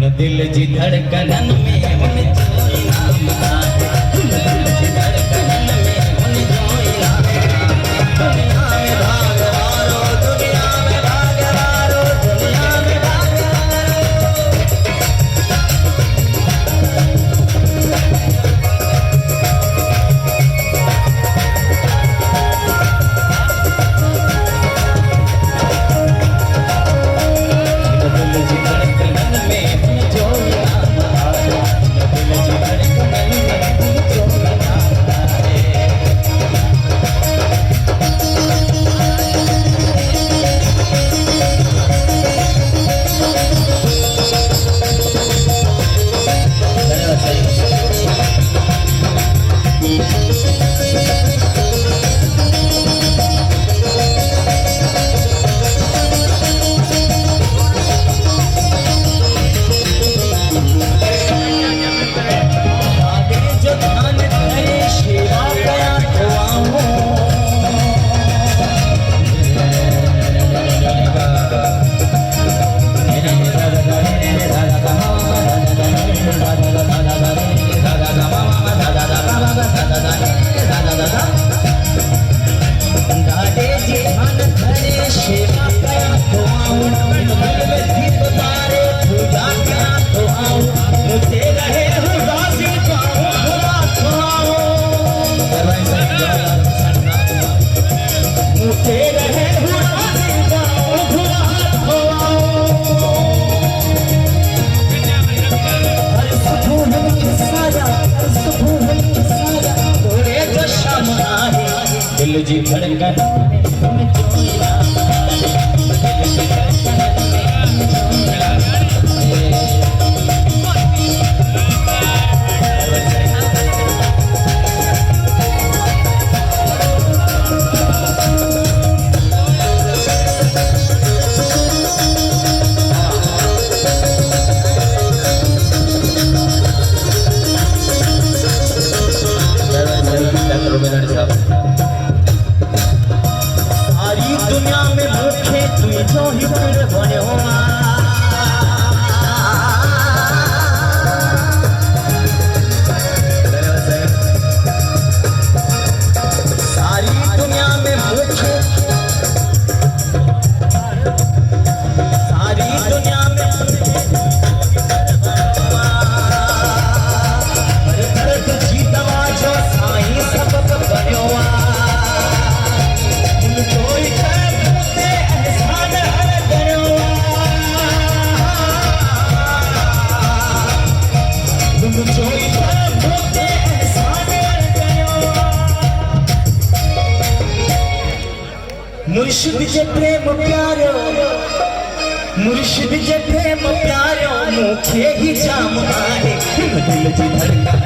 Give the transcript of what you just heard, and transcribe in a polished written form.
दिल जी धड़कनन में उन जो इनाम आहे। दिल जी धड़कनन में उन जो इनाम आहे। दुनिया में भाग वारो, दुनिया में भाग वारो, दुनिया में भाग दिल जी धड़कनन में उन जो इनाम आहे। दिल जी धड़कनन में उन जो इनाम आहे। आगे जो ध्यान करे सेवा कया खुआऊं। दादे जी ध्यान करे सेवा कया खुआऊं। दिल में दीप तारे पूजा कया खुआऊं। मुझे रहे उदासी खाऊं खुदा खुआऊं। मुझे रहे उदासी खाऊं खुदा खुआऊं। हर सुकून में साया, हर सुकून में साया तोरे जो शाम आहे। दिल जी धड़कन में उन जो इनाम आहे। दिल जी धड़कन में उन जो इनाम आहे। सारी दुनिया में भूखे तुई जो ही पीड़ बन्यो। सारी दुनिया में भूखे, सारी दुनिया में दर्द जी दवा जो साईं सबब बन्यो। कोई ते एहसान हर कयो। तुम जोई ते एहसान हर कयो। मुर्शिद जे प्रेम प्यारो, मुर्शिद जे प्रेम प्यारो मूंखे ही जाम आहे। दिल जी धड़कन